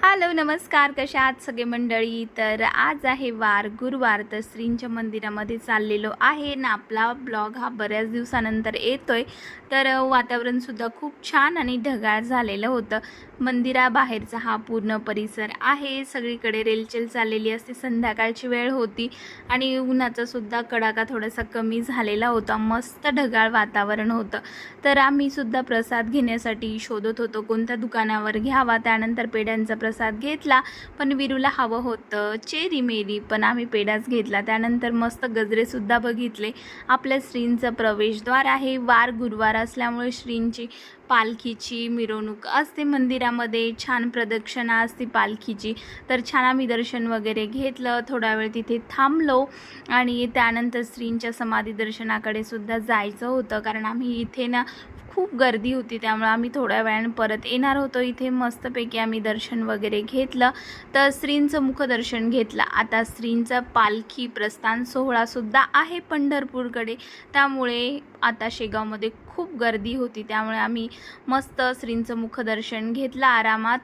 Hello नमस्कार, कशा आहात सगळे मंडळी। तर आज आहे वार गुरुवार, तर श्रींच्या मंदिरामध्ये चाललेलो आहे ना। आपला ब्लॉग हा बऱ्याच दिवसानंतर येतोय। तर वातावरणसुद्धा खूप छान आणि ढगाळ झालेलं होतं। मंदिराबाहेरचा हा पूर्ण परिसर आहे, सगळीकडे रेलचेल चाललेली असते। संध्याकाळची वेळ होती आणि उन्हाचा सुद्धा कडाका थोडासा कमी झालेला होता। मस्त ढगाळ वातावरण होतं। तर आम्ही सुद्धा प्रसाद घेण्यासाठी शोधत होतो कोणत्या दुकानावर घ्यावा। त्यानंतर पेढ्यांचा प्रसाद घेतला, पण विरूला हवं होतं चेरी मेरी, पण आम्ही पेढाच घेतला। त्यानंतर मस्त गजरेसुद्धा बघितले। आपल्या श्रींचं प्रवेशद्वार आहे। वार गुरुवार असल्यामुळे श्रींची पालखीची मिरवणूक असते मंदिरामध्ये, छान प्रदक्षिणा असते पालखीची। तर छान आम्ही दर्शन वगैरे घेतलं, थोडा वेळ तिथे थांबलो आणि त्यानंतर श्रींच्या समाधी दर्शनाकडे सुद्धा जायचं होतं, कारण आम्ही इथे ना खूप गर्दी होती, त्यामुळे आम्ही थोड्या वेळाने परत येणार होतो। इथे मस्तपैकी आम्ही दर्शन वगैरे घेतलं, तर श्रींचं मुखदर्शन घेतलं। आता श्रींचा पालखी प्रस्थान सोहळासुद्धा आहे पंढरपूरकडे, त्यामुळे आता शेगावमध्ये खूप गर्दी होती, त्यामुळे आम्ही मस्त श्रींचं मुखदर्शन घेतलं आरामात।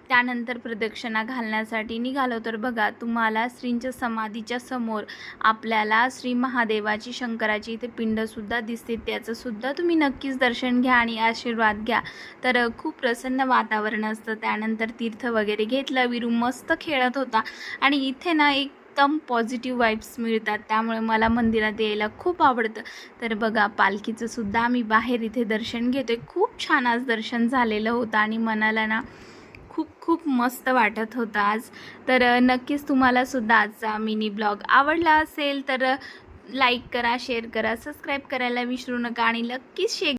त्यानंतर प्रदक्षिणा घालण्यासाठी निघालो। तर बघा, तुम्हाला श्रींच्या समाधीच्या समोर आपल्याला श्री महादेवाची, शंकराची इथे पिंडसुद्धा दिसते, त्याचंसुद्धा तुम्ही नक्कीच दर्शन घ्या आणि आशीर्वाद घ्या। तर खूप प्रसन्न वातावरण असतं। त्यानंतर तीर्थ वगैरे घेतलं, विरू मस्त खेळत होता आणि इथे ना एकदम पॉझिटिव्ह वाईब्स मिळतात, त्यामुळे मला मंदिरात यायला खूप आवडतं। तर बघा, पालखीचं सुद्धा आम्ही बाहेर इथे दर्शन घेतोय। खूप छान आज दर्शन झालेलं होतं आणि मनाला ना खूप खूप मस्त वाटत होतं आज। तर नक्कीच तुम्हाला सुद्धा आजचा मिनी ब्लॉग आवडला असेल तर लाईक करा, शेअर करा, सबस्क्राईब करायला विसरू नका आणि नक्कीच